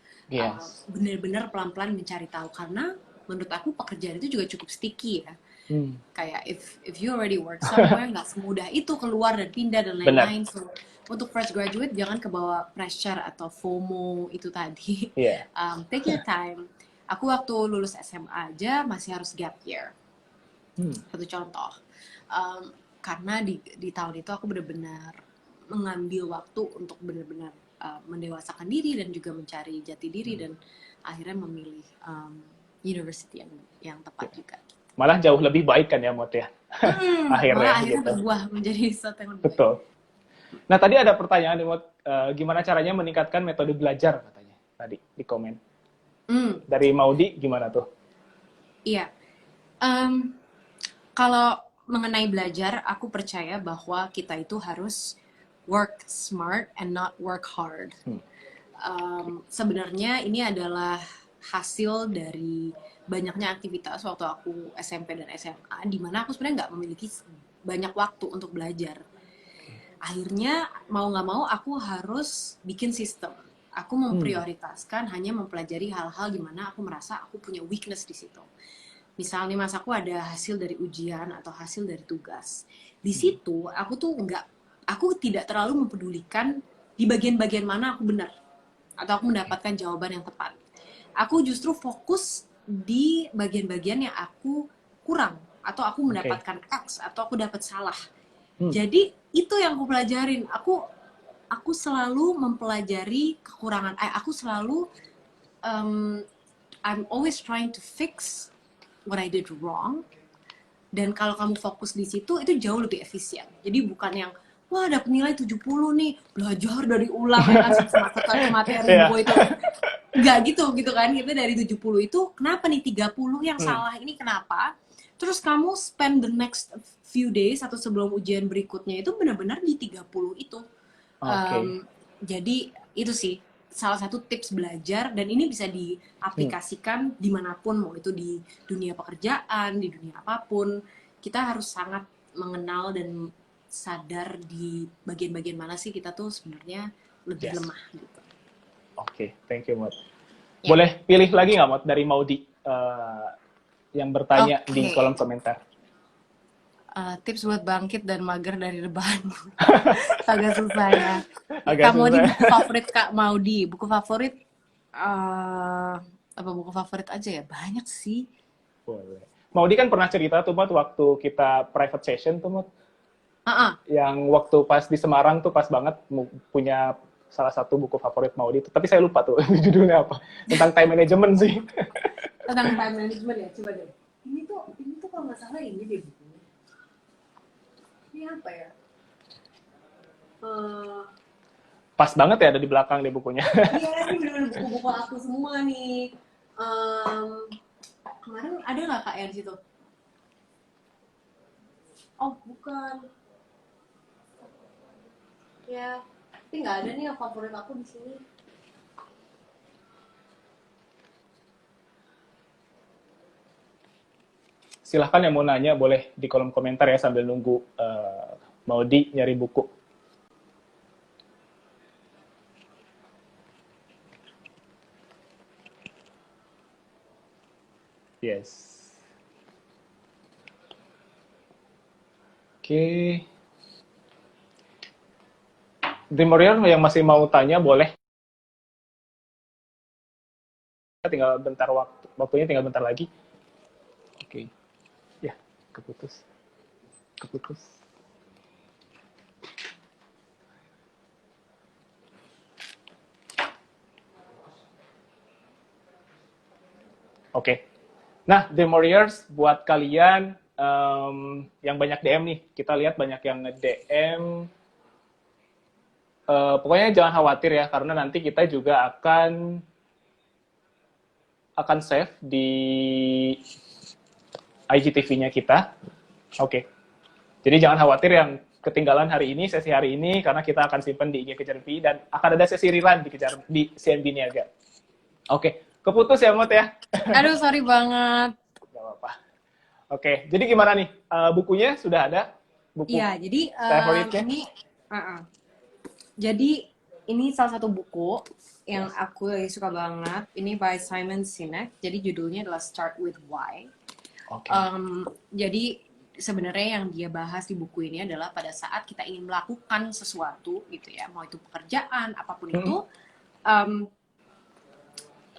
bener-bener pelan-pelan mencari tahu, karena menurut aku pekerjaan itu juga cukup sticky ya. Kayak if you already work somewhere, nggak semudah itu keluar dan pindah dan lain-lain. So, untuk fresh graduate jangan kebawa pressure atau FOMO itu tadi. Take your time. Aku waktu lulus SMA aja masih harus gap year. Satu contoh. Karena di tahun itu aku benar-benar mengambil waktu untuk benar-benar mendewasakan diri dan juga mencari jati diri, dan akhirnya memilih university yang tepat juga. Malah jauh lebih baik kan ya, Mot ya? Akhirnya gitu. Berbuah menjadi sesuatu yang lebih Betul. Baik. Nah, tadi ada pertanyaan nih, Mot. Gimana caranya meningkatkan metode belajar katanya tadi di komen. Dari Maudi gimana tuh? Iya. Kalau mengenai belajar, aku percaya bahwa kita itu harus work smart and not work hard. Sebenarnya ini adalah hasil dari banyaknya aktivitas waktu aku SMP dan SMA, di mana aku sebenarnya nggak memiliki banyak waktu untuk belajar. Akhirnya mau nggak mau aku harus bikin sistem. Aku memprioritaskan hanya mempelajari hal-hal di mana aku merasa aku punya weakness di situ. Misalnya mas, aku ada hasil dari ujian atau hasil dari tugas. Di situ aku tidak terlalu mempedulikan di bagian-bagian mana aku benar atau aku mendapatkan jawaban yang tepat. Aku justru fokus di bagian-bagian yang aku kurang, atau aku mendapatkan X, atau aku dapat salah. Jadi itu yang aku pelajarin. Aku selalu mempelajari kekurangan. Aku selalu I'm always trying to fix what I did wrong. Dan kalau kamu fokus di situ, itu jauh lebih efisien. Jadi bukan yang wah dapat nilai 70 nih, belajar dari ulang ya kan, semester materi itu. Enggak gitu kan. Kita dari 70 itu kenapa nih 30 yang salah ini kenapa? Terus kamu spend the next few days atau sebelum ujian berikutnya itu benar-benar di 30 itu. Jadi itu sih salah satu tips belajar, dan ini bisa diaplikasikan dimanapun, mau itu di dunia pekerjaan, di dunia apapun. Kita harus sangat mengenal dan sadar di bagian-bagian mana sih kita tuh sebenarnya lebih lemah gitu. Thank you, Mot. Boleh pilih lagi nggak, Mot, dari Maudi yang bertanya di kolom komentar? Tips buat bangkit dan mager dari rebahan. Agak susah ya. Kak Maudi, buku favorit Kak Maudi. Buku favorit Apa buku favorit aja ya? Banyak sih. Boleh. Maudi kan pernah cerita tuh, Mat, waktu kita private session tuh, Mat, Ah, yang waktu pas di Semarang tuh pas banget punya salah satu buku favorit Maudi, tapi saya lupa tuh judulnya apa. Tentang time management sih. tentang time management ya, coba deh. Ini tuh kalau nggak salah ini deh bukunya. Ini apa ya? Eh, Pas banget ya ada di belakang deh bukunya. Iya, ini bener-bener buku-buku aku semua nih. Em, Kemarin ada nggak Kak ya di situ? Oh, bukan. Ya, tapi nggak ada nih yang favorit aku di sini. Silahkan yang mau nanya boleh di kolom komentar ya sambil nunggu Maudi nyari buku. Yes. Oke. Dream Warrior yang masih mau tanya boleh. Tinggal bentar waktunya tinggal bentar lagi. Oke. Ya, keputus. Keputus. Oke. Nah, Dream Warriors buat kalian yang banyak DM nih, kita lihat banyak yang nge-DM. Pokoknya jangan khawatir ya, karena nanti kita juga akan save di IGTV-nya kita. Oke. Jadi jangan khawatir yang ketinggalan hari ini, sesi hari ini, karena kita akan simpan di IG Kejar Mimpi dan akan ada sesi rerun di CNB Niaga. Oke, keputus ya Mot ya? Aduh, sorry banget. Gak apa-apa. Oke, jadi gimana nih? Bukunya sudah ada? Buku Iya, jadi favoritnya? ini, jadi ini salah satu buku yang aku lagi suka banget. Ini by Simon Sinek. Jadi judulnya adalah Start with Why. Oke. Jadi sebenarnya yang dia bahas di buku ini adalah pada saat kita ingin melakukan sesuatu gitu ya, mau itu pekerjaan apapun itu,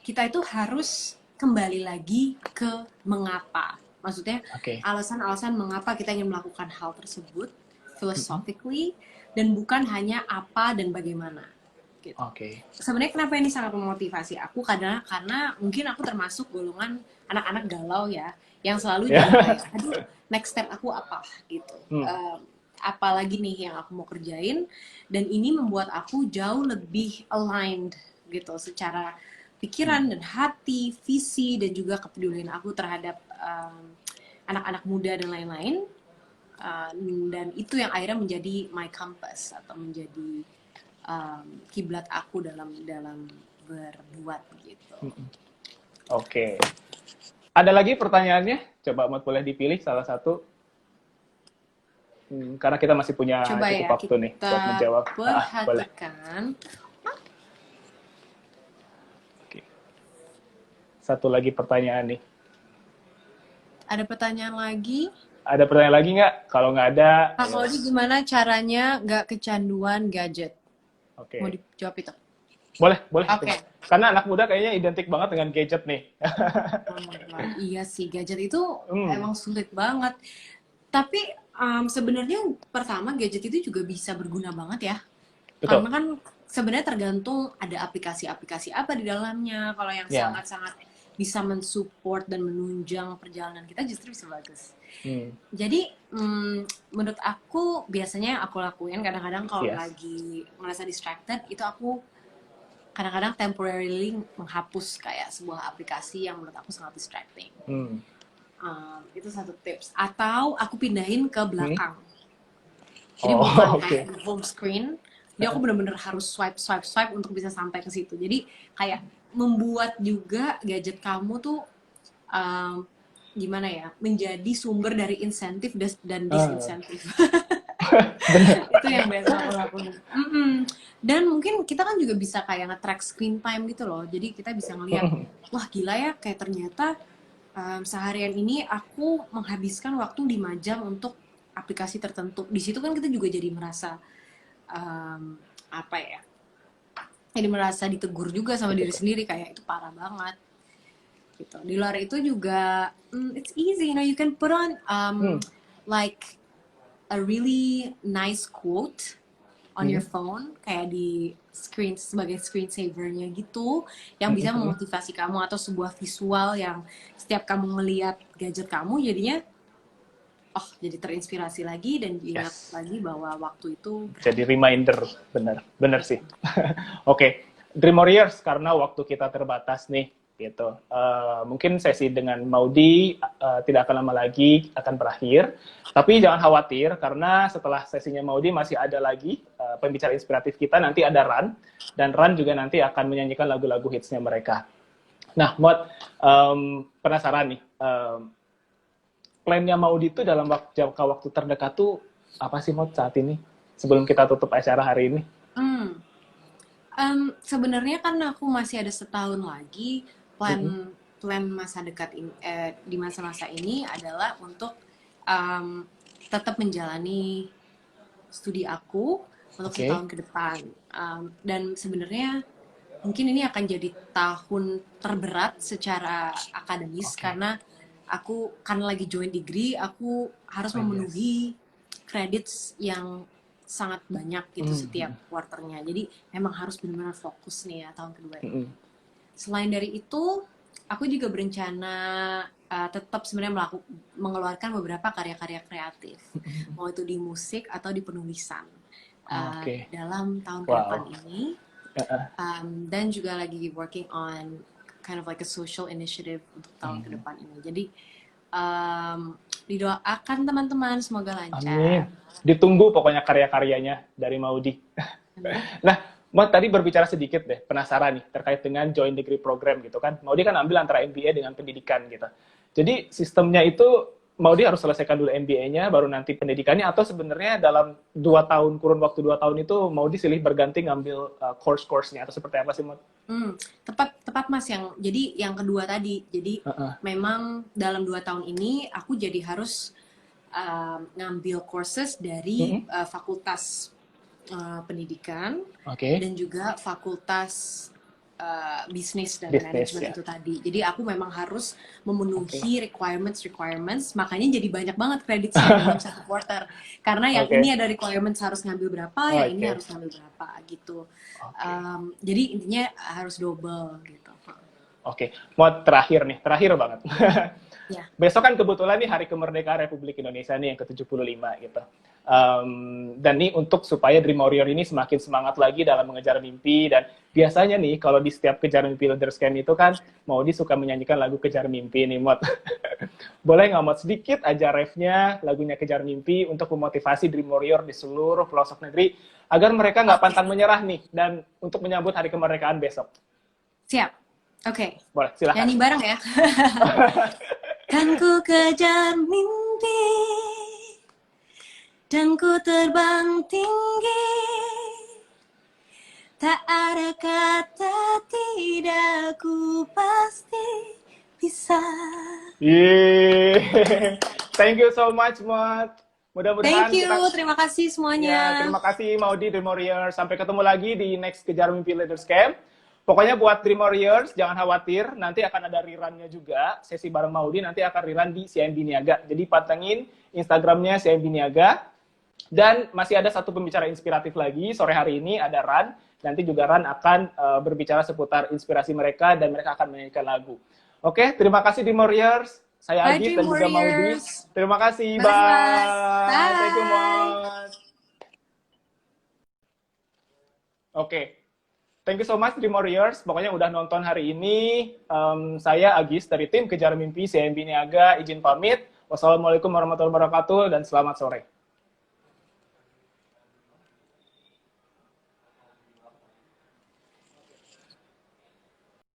kita itu harus kembali lagi ke mengapa. Maksudnya alasan-alasan mengapa kita ingin melakukan hal tersebut philosophically dan bukan hanya apa dan bagaimana. Gitu. Sebenarnya kenapa ini sangat memotivasi aku karena mungkin aku termasuk golongan anak-anak galau ya yang selalu jadi kayak aduh next step aku apa gitu. Apalagi nih yang aku mau kerjain dan ini membuat aku jauh lebih aligned gitu secara pikiran dan hati, visi dan juga kepedulian aku terhadap anak-anak muda dan lain-lain. Dan itu yang akhirnya menjadi my compass atau menjadi kiblat aku dalam berbuat gitu. Oke. Ada lagi pertanyaannya? Coba Mot boleh dipilih salah satu. Karena kita masih punya coba cukup ya, waktu nih buat menjawab. Perhatikan. Oke. Satu lagi pertanyaan nih. Ada pertanyaan lagi? Ada pertanyaan lagi nggak? Kalau nggak ada... Kak Maudi gimana caranya nggak kecanduan gadget? Mau dijawab itu? Boleh. Oke. Karena anak muda kayaknya identik banget dengan gadget nih. Iya sih, gadget itu emang sulit banget. Tapi sebenarnya pertama gadget itu juga bisa berguna banget ya. Betul. Karena kan sebenarnya tergantung ada aplikasi-aplikasi apa di dalamnya. Kalau yang sangat-sangat bisa mensupport dan menunjang perjalanan kita justru bisa bagus. Jadi menurut aku biasanya aku lakuin kadang-kadang kalau lagi merasa distracted itu aku kadang-kadang temporarily menghapus kayak sebuah aplikasi yang menurut aku sangat distracting. Itu satu tips. Atau aku pindahin ke belakang. Jadi bukan kayak di home screen. Jadi aku benar-benar harus swipe untuk bisa sampai ke situ. Jadi kayak membuat juga gadget kamu tuh gimana ya, menjadi sumber dari insentif dan disinsentif. Itu yang biasa aku lakukan. Dan mungkin kita kan juga bisa kayak nge-track screen time gitu loh. Jadi kita bisa ngeliat, wah gila ya, kayak ternyata seharian ini aku menghabiskan waktu 5 jam untuk aplikasi tertentu. Di situ kan kita juga jadi merasa apa ya? Jadi merasa ditegur juga sama diri sendiri kayak itu parah banget. gitu. Di luar itu juga it's easy, you know, you can put on like a really nice quote on your phone, kayak di screen sebagai screensaver-nya gitu, yang bisa memotivasi kamu, atau sebuah visual yang setiap kamu ngelihat gadget kamu jadinya jadi terinspirasi lagi dan diingat lagi bahwa waktu itu jadi reminder. Bener sih. Oke, Dream Warriors, karena waktu kita terbatas nih gitu. Mungkin sesi dengan Maudy tidak akan lama lagi akan berakhir, tapi jangan khawatir karena setelah sesinya Maudy masih ada lagi pembicara inspiratif kita, nanti ada Ran, dan Ran juga nanti akan menyanyikan lagu-lagu hitsnya mereka. Nah, Maud, penasaran nih, plannya Maudy itu dalam jangka waktu terdekat tuh apa sih, Maud, saat ini sebelum kita tutup acara hari ini? Sebenarnya kan aku masih ada setahun lagi. Plan masa dekat di masa-masa ini adalah untuk tetap menjalani studi aku untuk setahun ke depan. Dan sebenarnya mungkin ini akan jadi tahun terberat secara akademis karena aku kan lagi join degree, aku harus memenuhi credits yang sangat banyak gitu setiap quarternya. Jadi memang harus benar-benar fokus nih ya tahun kedua ini. Selain dari itu, aku juga berencana tetap sebenarnya mengeluarkan beberapa karya-karya kreatif, mau itu di musik atau di penulisan dalam tahun ke depan ini. Dan juga lagi working on kind of like a social initiative untuk tahun ke depan ini. Jadi didoakan teman-teman, semoga lancar. Amin. Ditunggu pokoknya karya-karyanya dari Maudy. Nah, Maud tadi berbicara sedikit deh, penasaran nih terkait dengan joint degree program gitu kan. Maudy kan ambil antara MBA dengan pendidikan gitu. Jadi sistemnya itu Maudy harus selesaikan dulu MBA-nya, baru nanti pendidikannya, atau sebenarnya dalam 2 tahun, kurun waktu 2 tahun itu Maudy silih berganti ngambil course-nya, atau seperti apa sih, Maud? Tepat Mas, jadi yang kedua tadi. Jadi memang dalam 2 tahun ini aku jadi harus ngambil courses dari fakultas pendidikan dan juga fakultas bisnis dan manajemen itu tadi. Jadi aku memang harus memenuhi requirements, makanya jadi banyak banget kreditnya dalam satu quarter. Karena yang ini ada requirements harus ngambil berapa, yang ini harus ngambil berapa gitu. Jadi intinya harus double gitu. Mau terakhir banget. Besok kan kebetulan nih Hari Kemerdekaan Republik Indonesia nih yang ke-75 gitu. Dan nih untuk supaya Dream Warrior ini semakin semangat lagi dalam mengejar mimpi, dan biasanya nih kalau di setiap kejar mimpi Leaders Camp itu kan Maudy suka menyanyikan lagu Kejar Mimpi nih, Maud. Boleh nggak, Maud, sedikit aja refnya lagunya Kejar Mimpi untuk memotivasi Dream Warrior di seluruh pelosok negeri agar mereka nggak pantang menyerah nih dan untuk menyambut Hari Kemerdekaan besok. Siap. Boleh, silakan. Nyanyi bareng ya. Kan ku kejar mimpi dan ku terbang tinggi, tak ada kata tidak, ku pasti bisa. Thank you so much, Maud. Mudah-mudahan Thank you, terima kasih semuanya. Terima kasih Maudy, Dream Warriors. Sampai ketemu lagi di next Kejar Mimpi Leaders Camp. Pokoknya buat Dream Warriors, jangan khawatir, nanti akan ada rerun-nya juga, sesi bareng Maudy, nanti akan rerun di CMB Niaga. Jadi pantengin Instagramnya CMB Niaga, dan masih ada satu pembicara inspiratif lagi, sore hari ini ada Ran, nanti juga Ran akan berbicara seputar inspirasi mereka, dan mereka akan menyanyikan lagu. Oke, terima kasih Dream Warriors, saya Agis dan juga Maudy. Terima kasih, bye. Thank you, Maud. Thank you so much Dream Warriors, pokoknya udah nonton hari ini. Saya Agis dari tim Kejar Mimpi CMB Niaga, izin pamit. Wassalamualaikum warahmatullahi wabarakatuh dan selamat sore.